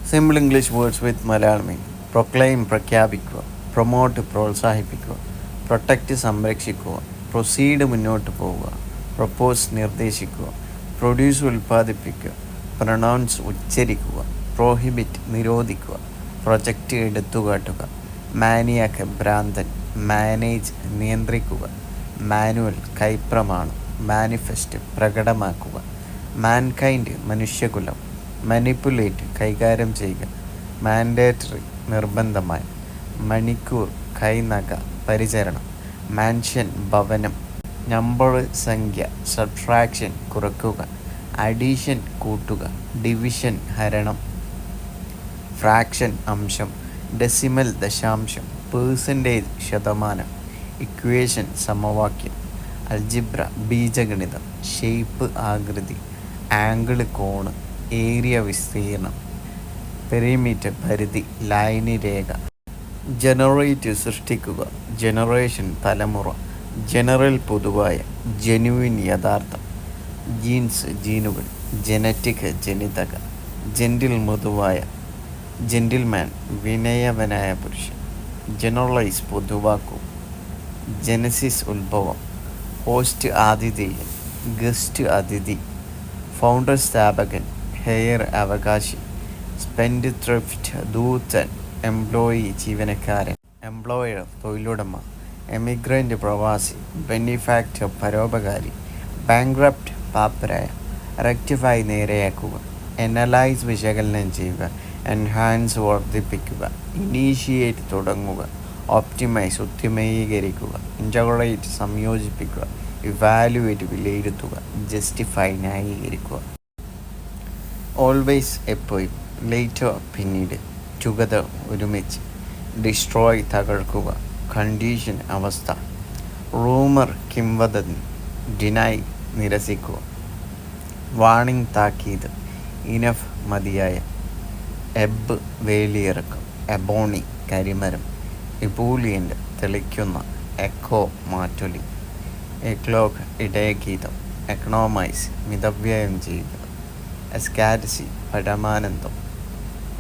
Simple English words with Malayalam meaning. Proclaim പ്രഖ്യാപിക്കുക, promote പ്രോത്സാഹിപ്പിക്കുക, protect സംരക്ഷിക്കുക, പ്രൊസീഡ് മുന്നോട്ട് പോവുക, പ്രൊപ്പോസ് നിർദ്ദേശിക്കുക, പ്രൊഡ്യൂസ് ഉൽപ്പാദിപ്പിക്കുക, പ്രൊനൗൺസ് ഉച്ചരിക്കുക, പ്രോഹിബിറ്റ് നിരോധിക്കുക, പ്രൊജക്റ്റ് എടുത്തുകാട്ടുക, മാനിയാക്ക് ഭ്രാന്തൻ, മാനേജ് നിയന്ത്രിക്കുക, മാനുവൽ കൈപ്രമാണം, മാനിഫെസ്റ്റ് പ്രകടമാക്കുക, മാൻകൈൻഡ് മനുഷ്യകുലം, മാനിപ്പുലേറ്റ് കൈകാര്യം ചെയ്യുക, മാൻഡേറ്ററി നിർബന്ധമായി, മണിക്കൂർ കൈനക പരിചരണം, മാൻഷൻ ഭവനം, നമ്പർ സംഖ്യ, സബ്ട്രാക്ഷൻ കുറയ്ക്കുക, അഡീഷൻ കൂട്ടുക, ഡിവിഷൻ ഹരണം, ഫ്രാക്ഷൻ അംശം, ഡെസിമൽ ദശാംശം, പേഴ്സൻറ്റേജ് ശതമാനം, ഇക്വേഷൻ സമവാക്യം, അൽജിബ്ര ബീജഗണിതം, ഷേപ്പ് ആകൃതി, ആംഗിൾ കോണ്, ഏരിയ വിസ്തീർണം, പെരിമീറ്റർ പരിധി, ലൈന് രേഖ. ജനറേറ്റ് സൃഷ്ടിക്കുക, ജനറേഷൻ തലമുറ, ജനറൽ പൊതുവായ, ജെനുവിൻ യഥാർത്ഥം, ജീൻസ് ജീനുകൾ, ജനറ്റിക് ജനിതക, ജെന്റിൽ മൃദുവായ, ജെന്റിൽമാൻ വിനയവനായ പുരുഷൻ, ജനറലൈസ് പൊതുവാക്കൂ, ജനസിസ് ഉത്ഭവം, ഹോസ്റ്റ് ആതിഥേയൻ, ഗസ്റ്റ് അതിഥി, ഫൗണ്ടർ സ്ഥാപകൻ, ഹെയർ അവകാശി, സ്പെൻഡ് ത്രിഫ്റ്റ് ദൂതൻ, എംപ്ലോയി ജീവനക്കാരൻ, എംപ്ലോയർ തൊഴിലുടമ, എമിഗ്രൻ്റ് പ്രവാസി, ബെനിഫാക്ടർ പരോപകാരി, ബാങ്ക്രപ്റ്റ് പാപ്പരായ, റെക്ടിഫൈ നേരെയാക്കുക, എനലൈസ് വിശകലനം ചെയ്യുക, എൻഹാൻസ് വർദ്ധിപ്പിക്കുക, ഇനീഷ്യേറ്റ് തുടങ്ങുക, ഓപ്റ്റിമൈസ് ഉത്തമീകരിക്കുക, ഇൻ്റഗ്രേറ്റ് സംയോജിപ്പിക്കുക, ഇവാലുവേറ്റ് വിലയിരുത്തുക, ജസ്റ്റിഫൈ ന്യായീകരിക്കുക. ഓൾവേസ് എപ്പോഴും, ലേറ്റർ പിന്നീട്, ടുഗദർ ഒരുമിച്ച്, ഡിസ്ട്രോയ് തകർക്കുക, കണ്ടീഷൻ അവസ്ഥ, റൂമർ കിംവദന്തി, ഡിനൈ നിരസിക്കുക, വാണിംഗ് താക്കീത്, ഇനഫ് മതിയായ, എബ് വേലിയിറക്കം, എബോണി കരിമരം, ഇബൂലിയൻ്റ് തെളിക്കുന്ന, എക്കോ മാറ്റൊലി, എക്ലോഗ് ഇടയഗീതം, എക്കണോമൈസ് മിതവ്യയം ചെയ്യുക, എസ്കാരസി പരമാനന്ദം,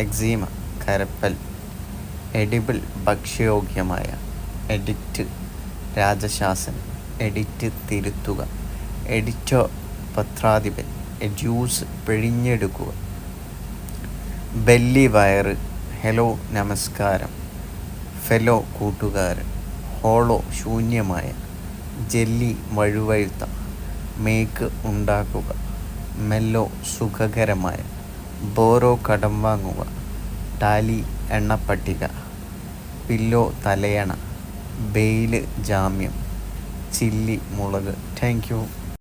എക്സീമ കരപ്പൽ, എഡിബിൾ ഭക്ഷ്യയോഗ്യമായ, എഡിക്റ്റ് രാജശാസനം, എഡിറ്റ് തിരുത്തുക, എഡിറ്റർ പത്രാധിപൻ, എഡ്യൂസ് പിഴിഞ്ഞെടുക്കുക, ബെല്ലി വയറ്, ഹെലോ നമസ്കാരം, ഫെലോ കൂട്ടുകാരൻ, ഹോളോ ശൂന്യമായ, ജെല്ലി വഴുവഴുത്ത, മേക്ക് ഉണ്ടാക്കുക, മെല്ലോ സുഖകരമായ, ബോറോ കടം വാങ്ങുക, ടാലി എണ്ണപ്പട്ടിക, പില്ലോ തലയണ, ബെയില് ജാമ്യം, ചില്ലി മുളക്. Thank you.